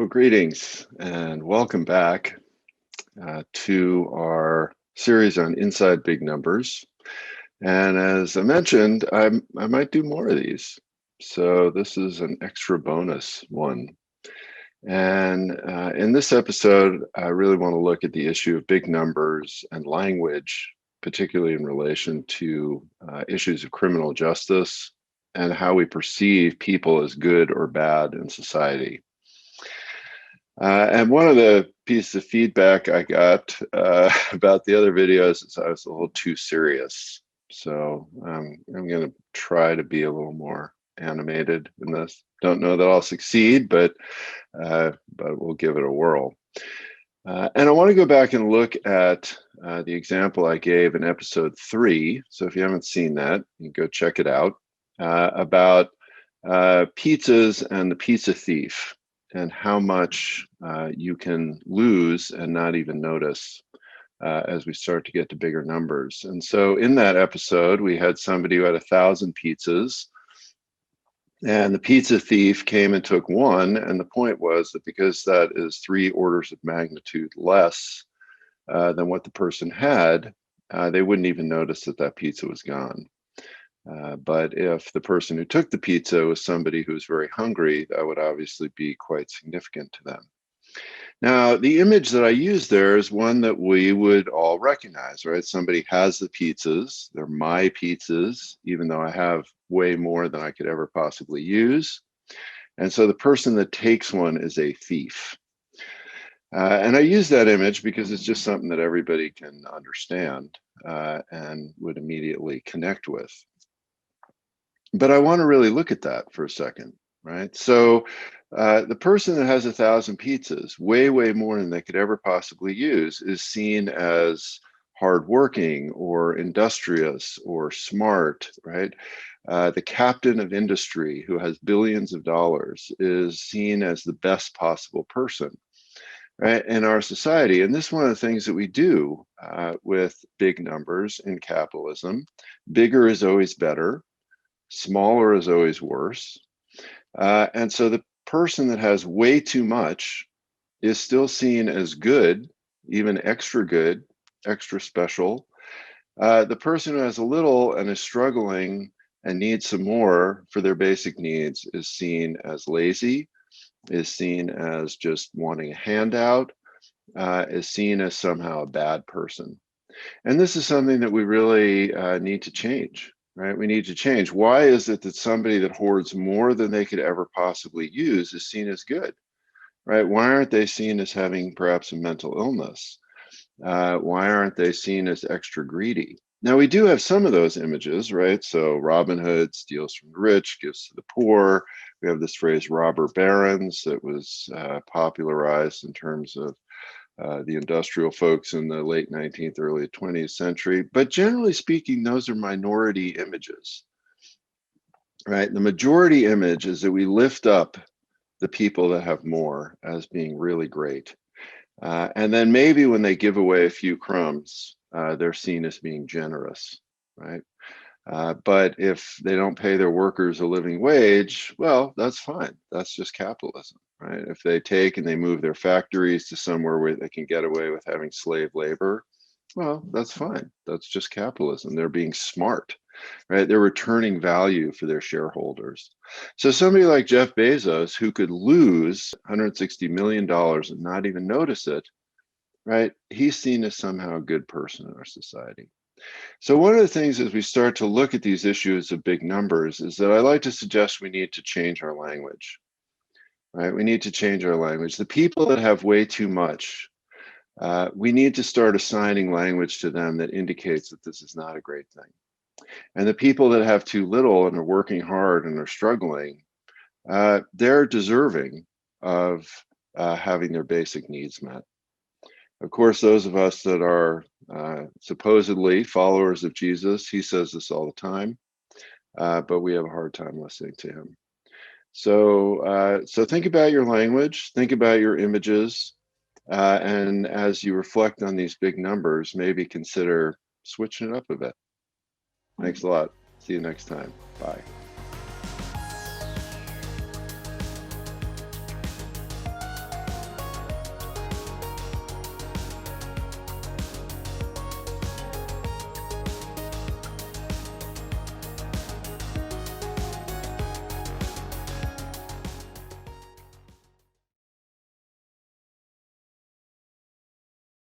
Well, greetings and welcome back to our series on Inside Big Numbers. And as I mentioned, I might do more of these. So this is an extra bonus one. And in this episode, I really want to look at the issue of big numbers and language, particularly in relation to issues of criminal justice and how we perceive people as good or bad in society. And one of the pieces of feedback I got about the other videos is I was a little too serious. So I'm going to try to be a little more animated in this. Don't know that I'll succeed, but we'll give it a whirl. And I want to go back and look at the example I gave in episode 3. So if you haven't seen that, you can go check it out, about pizzas and the pizza thief, and how much you can lose and not even notice as we start to get to bigger numbers. And so in that episode, we had somebody who had 1,000 pizzas, and the pizza thief came and took one. And the point was that because that is 3 orders of magnitude less than what the person had, they wouldn't even notice that that pizza was gone. But if the person who took the pizza was somebody who's very hungry, that would obviously be quite significant to them. Now, the image that I use there is one that we would all recognize, right? Somebody has the pizzas, they're my pizzas, even though I have way more than I could ever possibly use. And so the person that takes one is a thief. And I use that image because it's just something that everybody can understand and would immediately connect with. But I want to really look at that for a second, right? So the person that has 1,000 pizzas, way more than they could ever possibly use, is seen as hardworking or industrious or smart, right? The captain of industry who has billions of dollars is seen as the best possible person, right, in our society. And this is one of the things that we do with big numbers in capitalism. Bigger is always better. Smaller is always worse. And so the person that has way too much is still seen as good, even extra good, extra special. The person who has a little and is struggling and needs some more for their basic needs is seen as lazy, is seen as just wanting a handout, is seen as somehow a bad person. And this is something that we really need to change. Right? We need to change. Why is it that somebody that hoards more than they could ever possibly use is seen as good? Right? Why aren't they seen as having perhaps a mental illness? Why aren't they seen as extra greedy? Now, we do have some of those images, right? So Robin Hood steals from the rich, gives to the poor. We have this phrase robber barons that was popularized in terms of the industrial folks in the late 19th, early 20th century. But generally speaking, those are minority images, right? The majority image is that we lift up the people that have more as being really great. And then maybe when they give away a few crumbs, they're seen as being generous, right? But if they don't pay their workers a living wage, well, that's fine. That's just capitalism, right? If they take and they move their factories to somewhere where they can get away with having slave labor, well, that's fine. That's just capitalism. They're being smart, right? They're returning value for their shareholders. So somebody like Jeff Bezos, who could lose $160 million and not even notice it, right? He's seen as somehow a good person in our society. So one of the things as we start to look at these issues of big numbers is that I like to suggest we need to change our language, right? We need to change our language. The people that have way too much, we need to start assigning language to them that indicates that this is not a great thing. And the people that have too little and are working hard and are struggling, they're deserving of having their basic needs met. Of course, those of us that are supposedly followers of Jesus, he says this all the time, but we have a hard time listening to him. So think about your language, think about your images, and as you reflect on these big numbers, maybe consider switching it up a bit. Thanks a lot. See you next time. Bye.